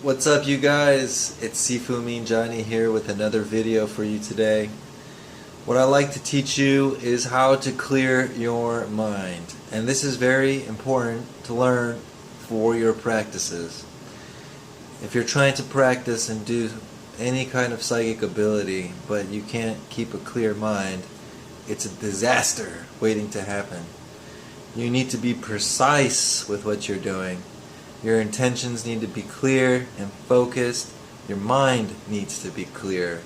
What's up, you guys? It's Sifu Mean Johnny here with another video for you today. What I like to teach you is how to clear your mind, and this is very important to learn for your practices. If you're trying to practice and do any kind of psychic ability but you can't keep a clear mind, it's a disaster waiting to happen. You need to be precise with what you're doing. Your intentions need to be clear and focused. Your mind needs to be clear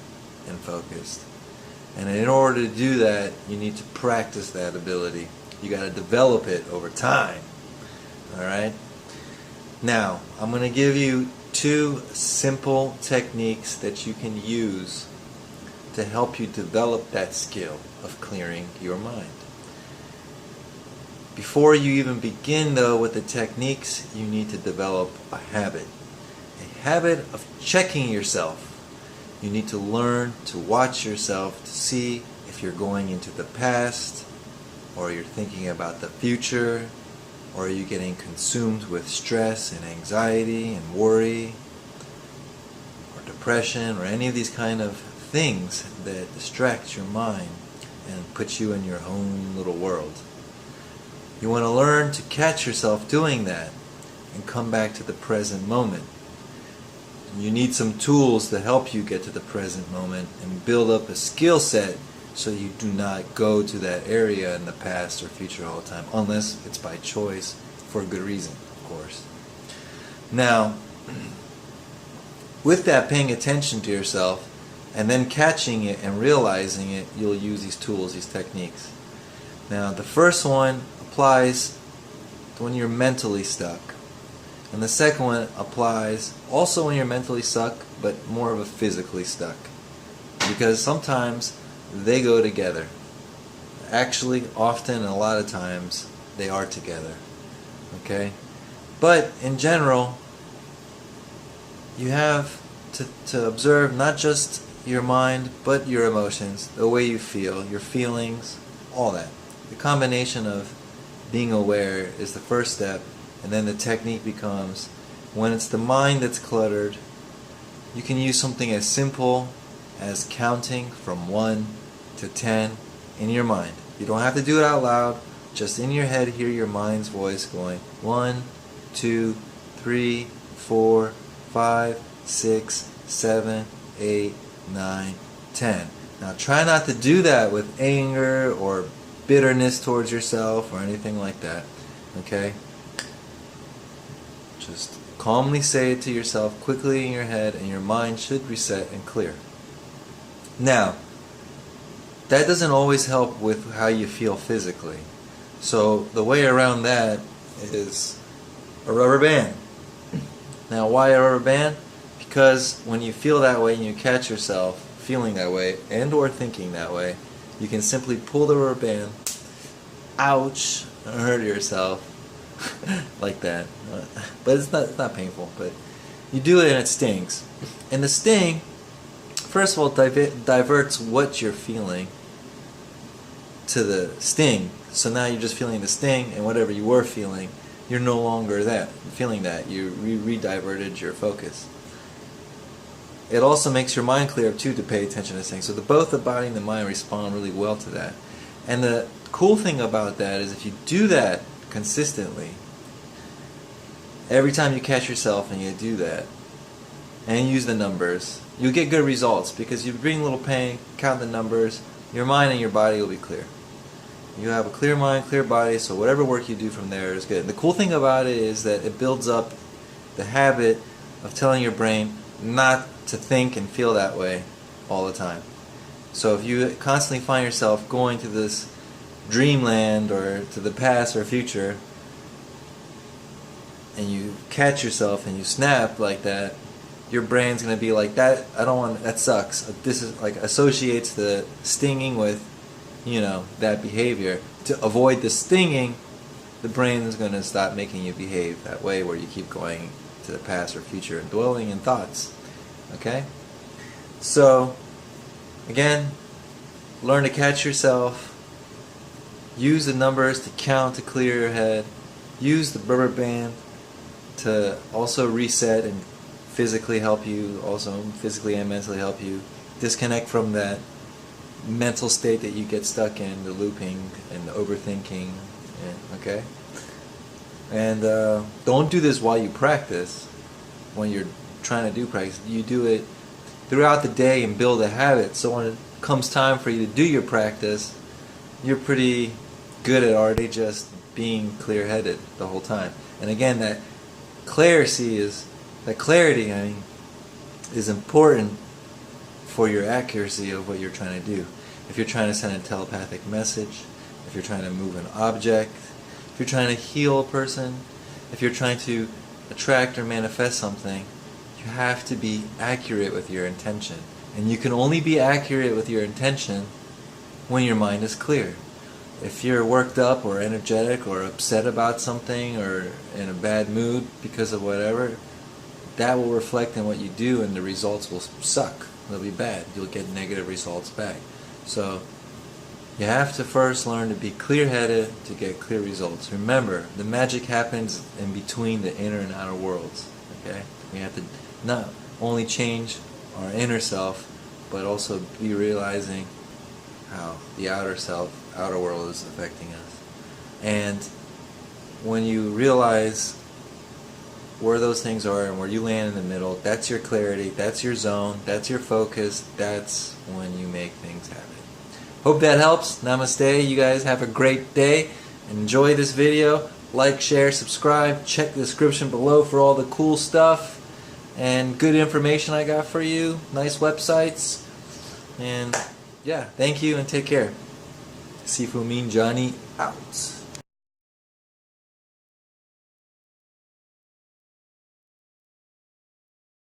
and focused. And in order to do that, you need to practice that ability. You got to develop it over time. Alright? Now, I'm going to give you two simple techniques that you can use to help you develop that skill of clearing your mind. Before you even begin, though, with the techniques, you need to develop a habit. A habit of checking yourself. You need to learn to watch yourself to see if you're going into the past, or you're thinking about the future, or are you getting consumed with stress and anxiety and worry, or depression, or any of these kind of things that distract your mind and put you in your own little world. You want to learn to catch yourself doing that and come back to the present moment. You need some tools to help you get to the present moment and build up a skill set so you do not go to that area in the past or future all the time, unless it's by choice for a good reason, of course. Now, with that, paying attention to yourself and then catching it and realizing it, you'll use these tools, these techniques. Now, the first one applies to when you're mentally stuck, and the second one applies also when you're mentally stuck, but more of a physically stuck, because sometimes they go together. Actually, often and a lot of times they are together. Okay, but in general, you have to observe not just your mind but your emotions, the way you feel, your feelings, all that. The combination of being aware is the first step, and then the technique becomes, when it's the mind that's cluttered, you can use something as simple as counting from 1 to 10 in your mind. You don't have to do it out loud, just in your head hear your mind's voice going 1, 2, 3, 4, 5, 6, 7, 8, 9, 10. Now try not to do that with anger or bitterness towards yourself or anything like that. Okay? Just calmly say it to yourself quickly in your head, and your mind should reset and clear. Now, that doesn't always help with how you feel physically. So the way around that is a rubber band. Now, why a rubber band? Because when you feel that way and you catch yourself feeling that way and or thinking that way, you can simply pull the rubber band, ouch, and hurt yourself like that. But it's not painful, but you do it and it stings. And the sting, first of all, diverts what you're feeling to the sting. So now you're just feeling the sting, and whatever you were feeling, you're no longer feeling that. You re-diverted your focus. It also makes your mind clear too to pay attention to things. So both the body and the mind respond really well to that. And the cool thing about that is if you do that consistently, every time you catch yourself and you do that, and use the numbers, you'll get good results, because you bring a little pain, count the numbers, your mind and your body will be clear. You have a clear mind, clear body, so whatever work you do from there is good. And the cool thing about it is that it builds up the habit of telling your brain not to think and feel that way all the time. So if you constantly find yourself going to this dreamland or to the past or future, and you catch yourself and you snap like that, your brain's going to be like, that sucks. This is like associates the stinging with, that behavior. To avoid the stinging, the brain is going to stop making you behave that way, where you keep going to the past or future and dwelling in thoughts. Okay? So, again, learn to catch yourself. Use the numbers to count to clear your head. Use the rubber band to also reset and physically help you, also physically and mentally help you disconnect from that mental state that you get stuck in, the looping and the overthinking, okay? And don't do this while you practice. When you're trying to do practice, you do it throughout the day and build a habit, so when it comes time for you to do your practice, you're pretty good at already just being clear-headed the whole time. And again, that clarity is important for your accuracy of what you're trying to do. If you're trying to send a telepathic message, if you're trying to move an object, if you're trying to heal a person, if you're trying to attract or manifest something, you have to be accurate with your intention. And you can only be accurate with your intention when your mind is clear. If you're worked up or energetic or upset about something or in a bad mood because of whatever, that will reflect in what you do, and the results will suck. They'll be bad. You'll get negative results back. So you have to first learn to be clear-headed to get clear results. Remember, the magic happens in between the inner and outer worlds. Okay? We have to not only change our inner self, but also be realizing how the outer world is affecting us. And when you realize where those things are and where you land in the middle, that's your clarity, that's your zone, that's your focus, that's when you make things happen. Hope that helps. Namaste. You guys have a great day. Enjoy this video. Like, share, subscribe. Check the description below for all the cool stuff and good information I got for you. Nice websites. And yeah, thank you and take care. Sifu Mean Johnny out.